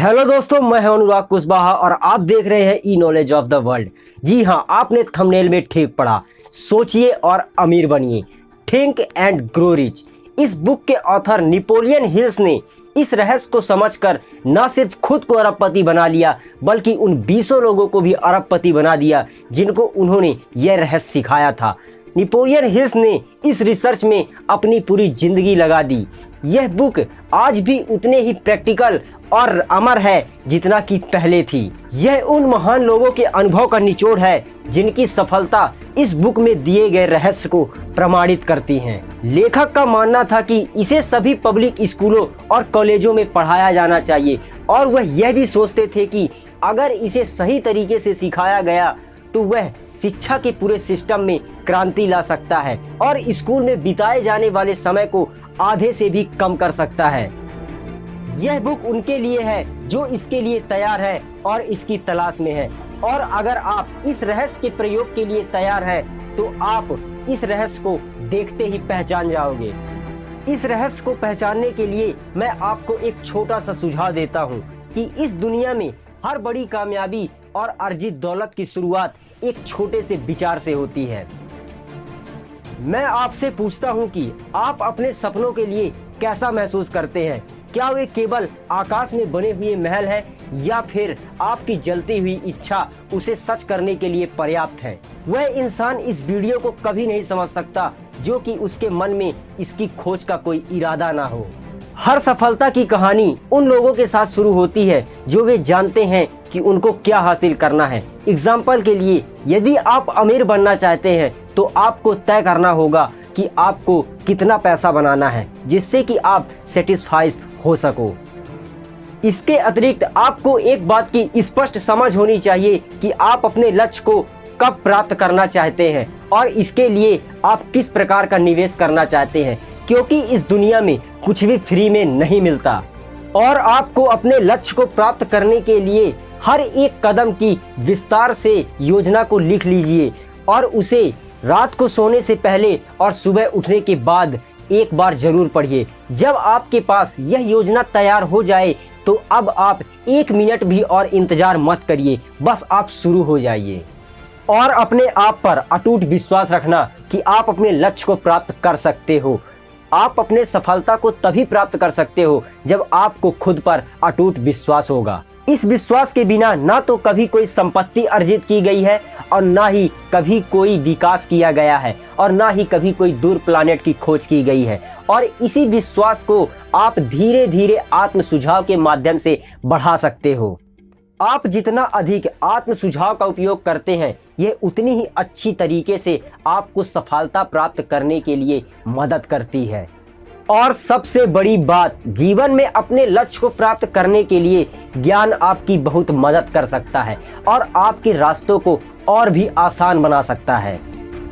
Hello दोस्तों, मैं हूं अनुराग कुशवाहा और आप देख रहे हैं ई नॉलेज ऑफ द वर्ल्ड। जी हां, आपने थंबनेल में ठीक पढ़ा। सोचिए और अमीर बनिए, थिंक एंड ग्रो रिच। इस बुक के ऑथर नेपोलियन हिल्स ने इस रहस्य को समझकर न सिर्फ खुद को अरबपति बना लिया, बल्कि उन 20 लोगों को भी अरबपति बना दिया जिनको उन्होंने यह रहस्य सिखाया था। नेपोलियन हिल्स ने इस रिसर्च में अपनी पूरी जिंदगी लगा दी। यह बुक आज भी उतने ही प्रैक्टिकल और अमर है जितना कि पहले थी। यह उन महान लोगों के अनुभव का निचोड़ है जिनकी सफलता इस बुक में दिए गए रहस्य को प्रमाणित करती हैं। लेखक का मानना था कि इसे सभी पब्लिक स्कूलों और कॉलेजों में पढ़ाया जाना चाहिए और वह यह भी सोचते थे कि अगर इसे सही तरीके से सिखाया गया तो वह शिक्षा के पूरे सिस्टम में क्रांति ला सकता है और स्कूल में बिताए जाने वाले समय को आधे से भी कम कर सकता है। यह बुक उनके लिए है जो इसके लिए तैयार है और इसकी तलाश में है। और अगर आप इस रहस्य के प्रयोग के लिए तैयार हैं, तो आप इस रहस्य को देखते ही पहचान जाओगे। इस रहस्य को पहचानने के लिए मैं आपको एक छोटा सा सुझाव देता हूँ कि इस दुनिया में हर बड़ी कामयाबी और अर्जित दौलत की शुरुआत एक छोटे से विचार से होती है। मैं आपसे पूछता हूँ कि आप अपने सपनों के लिए कैसा महसूस करते हैं? क्या वे केवल आकाश में बने हुए महल है या फिर आपकी जलती हुई इच्छा उसे सच करने के लिए पर्याप्त है? वह इंसान इस वीडियो को कभी नहीं समझ सकता जो कि उसके मन में इसकी खोज का कोई इरादा ना हो। हर सफलता की कहानी उन लोगों के साथ शुरू होती है जो वे जानते हैं कि उनको क्या हासिल करना है। एग्जाम्पल के लिए, यदि आप अमीर बनना चाहते हैं तो आपको तय करना होगा कि आपको कितना पैसा बनाना है जिससे कि आप सेटिस्फाइड हो सको। इसके अतिरिक्त आपको एक बात की स्पष्ट समझ होनी चाहिए कि आप अपने लक्ष्य को कब प्राप्त करना चाहते हैं और इसके लिए आप किस प्रकार का निवेश करना चाहते हैं, क्योंकि इस दुनिया में कुछ भी फ्री में नहीं मिलता। और आपको अपने लक्ष्य को प्राप्त करने के लिए हर एक कदम की विस्तार से योजना को लिख लीजिए और उसे रात को सोने से पहले और सुबह उठने के बाद एक बार जरूर पढ़िए। जब आपके पास यह योजना तैयार हो जाए तो अब आप 1 मिनट भी और इंतजार मत करिए, बस आप शुरू हो जाइए और अपने आप पर अटूट विश्वास रखना कि आप अपने लक्ष्य को प्राप्त कर सकते हो। आप अपने सफलता को तभी प्राप्त कर सकते हो जब आपको खुद पर अटूट विश्वास होगा। इस विश्वास के बिना ना तो कभी कोई संपत्ति अर्जित की गई है और ना ही कभी कोई विकास किया गया है और ना ही कभी कोई दूर प्लानेट की खोज की गई है। और इसी विश्वास को आप धीरे धीरे आत्म सुझाव के माध्यम से बढ़ा सकते हो। आप जितना अधिक आत्म सुझाव का उपयोग करते हैं, यह उतनी ही अच्छी तरीके से आपको सफलता प्राप्त करने के लिए मदद करती है। और सबसे बड़ी बात, जीवन में अपने लक्ष्य को प्राप्त करने के लिए ज्ञान आपकी बहुत मदद कर सकता है और आपके रास्तों को और भी आसान बना सकता है।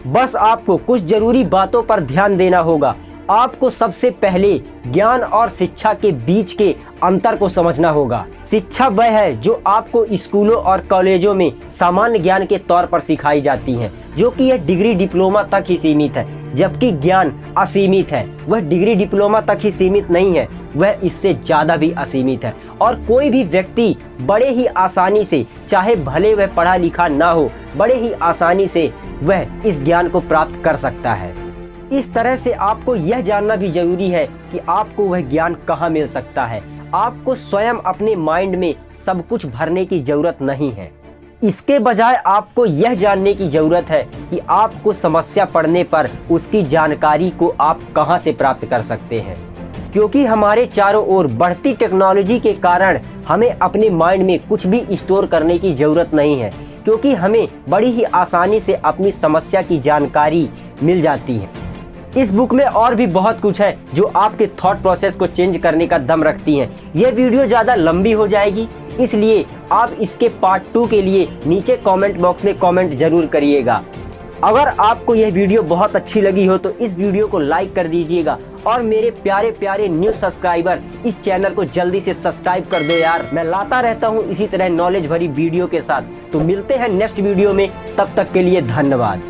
बस आपको कुछ जरूरी बातों पर ध्यान देना होगा। आपको सबसे पहले ज्ञान और शिक्षा के बीच के अंतर को समझना होगा। शिक्षा वह है जो आपको स्कूलों और कॉलेजों में सामान्य ज्ञान के तौर पर सिखाई जाती है, जो कि यह डिग्री डिप्लोमा तक ही सीमित है, जबकि ज्ञान असीमित है। वह डिग्री डिप्लोमा तक ही सीमित नहीं है, वह इससे ज्यादा भी असीमित है और कोई भी व्यक्ति बड़े ही आसानी से, चाहे भले वह पढ़ा लिखा ना हो, बड़े ही आसानी से वह इस ज्ञान को प्राप्त कर सकता है। इस तरह से आपको यह जानना भी जरूरी है कि आपको वह ज्ञान कहाँ मिल सकता है। आपको स्वयं अपने माइंड में सब कुछ भरने की जरूरत नहीं है। इसके बजाय आपको यह जानने की जरूरत है कि आपको समस्या पड़ने पर उसकी जानकारी को आप कहां से प्राप्त कर सकते हैं, क्योंकि हमारे चारों ओर बढ़ती टेक्नोलॉजी के कारण हमें अपने माइंड में कुछ भी स्टोर करने की जरूरत नहीं है, क्योंकि हमें बड़ी ही आसानी से अपनी समस्या की जानकारी मिल जाती है। इस बुक में और भी बहुत कुछ है जो आपके थॉट प्रोसेस को चेंज करने का दम रखती है। यह वीडियो ज़्यादा लंबी हो जाएगी, इसलिए आप इसके पार्ट 2 के लिए नीचे कमेंट बॉक्स में कमेंट जरूर करिएगा। अगर आपको यह वीडियो बहुत अच्छी लगी हो तो इस वीडियो को लाइक कर दीजिएगा और मेरे प्यारे प्यारे न्यू सब्सक्राइबर इस चैनल को जल्दी से सब्सक्राइब कर दो यार। मैं लाता रहता हूँ इसी तरह नॉलेज भरी वीडियो के साथ। तो मिलते हैं नेक्स्ट वीडियो में, तब तक के लिए धन्यवाद।